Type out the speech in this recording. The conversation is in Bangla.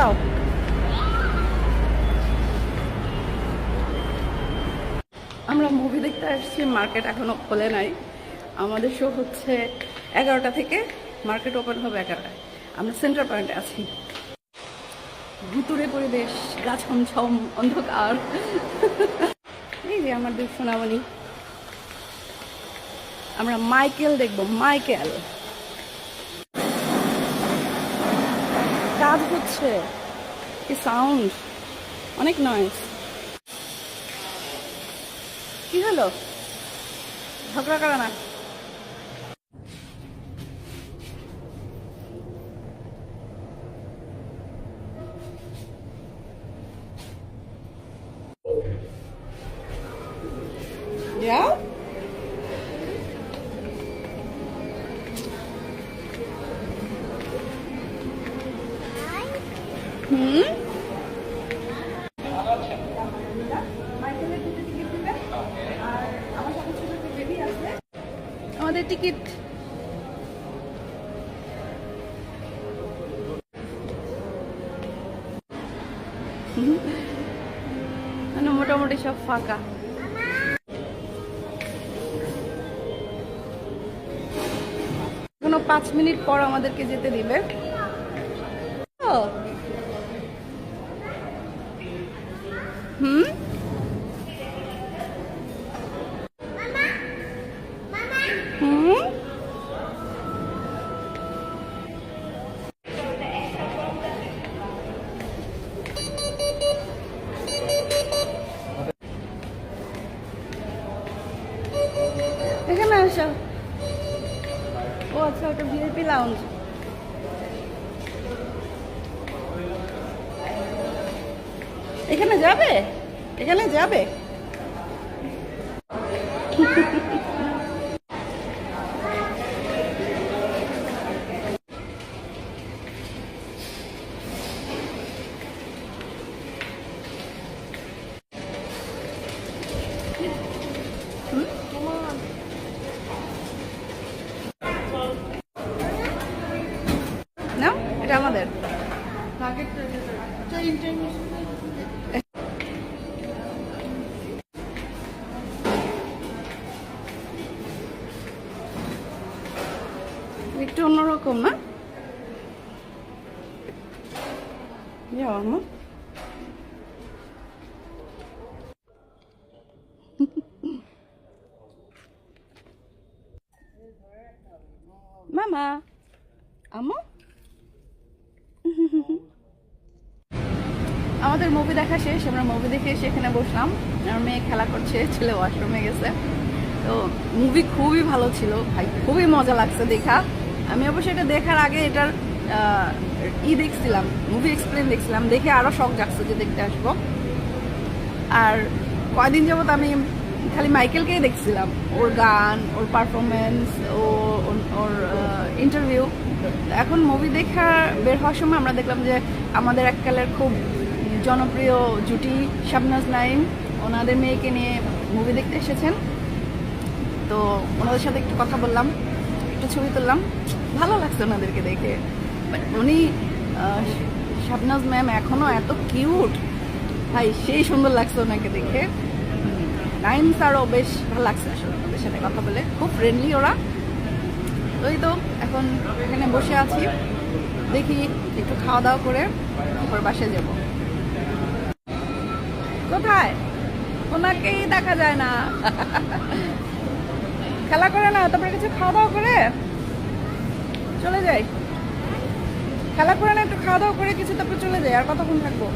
দাঁড়াও। আমরা মুভি দেখতে আসছি, মার্কেট এখনো খোলে নাই। আমাদের শো হচ্ছে 11টা থেকে, মার্কেট ওপেন হবে 11টায়। আমরা সেন্টার পয়েন্টে আছি। ভুতুরে পরিবেশ, গা ছমছম অন্ধকার। এই যে আমার দুই সোনামণি, আমরা মাইকেল দেখবো। মাইকেল কাজ হচ্ছে, কি সাউন্ড, অনেক নয়েজ। কি হলো, ঝগড়া করে না? যাও। হুম, আমাদের টিকিট। মোটামুটি সব ফাঁকা। এখনো 5 মিনিট পর আমাদেরকে যেতে দিবে। হুম, হুম, এখানে আসো। ও আচ্ছা, ওটা ভিআইপি লাউঞ্জ। এখানে যাবে, এখানে যাবে। না, এটা আমাদের। একটু অন্যরকম না? যাও আম্মু। মামা, আম্মু। আমাদের মুভি দেখা শেষ, আমরা মুভি দেখে সেখানে বসলাম। আমার মেয়ে খেলা করছে, ছেলে ওয়াশরুমে গেছে। তো মুভি খুবই ভালো ছিল ভাই, খুবই মজা লাগছে দেখা। আমি অবশ্যই এটা দেখার আগে এটার দেখছিলাম, মুভি এক্সপ্লেন দেখছিলাম, দেখে আরো শখ জাগছে যে দেখতে আসবো। আর কয়দিন যাবত আমি খালি মাইকেলকেই দেখছিলাম, ওর গান, ওর পারফরমেন্স, ওর ইন্টারভিউ। এখন মুভি দেখা বের হওয়ার সময় আমরা দেখলাম যে আমাদের এককালের খুব জনপ্রিয় জুটি শাবনাজ নাইম ওনাদের মেয়েকে নিয়ে মুভি দেখতে এসেছেন। তো ওনাদের সাথে একটু কথা বললাম, একটু ছবি তুললাম, ভালো লাগছে ওনাদেরকে দেখে। উনি শাবনাজ ম্যাম এখনো এত কিউট ভাই, সেই সুন্দর লাগছে ওনাকে দেখে। নাইম স্যারও বেশ ভালো লাগছে আসলে ওদের সাথে কথা বলে, খুব ফ্রেন্ডলি ওরা। তো এই তো এখন এখানে বসে আছি, দেখি একটু খাওয়া দাওয়া করে তারপর বাসায় যাব। কোথায়? ওনাকেই দেখা যায় না। খেলা করে না, তারপরে কিছু খাওয়া দাওয়া করে চলে যাই। খেলা করে না, একটু খাওয়া দাওয়া করে কিছু, তারপর চলে যাই। আর কতক্ষণ থাকবো?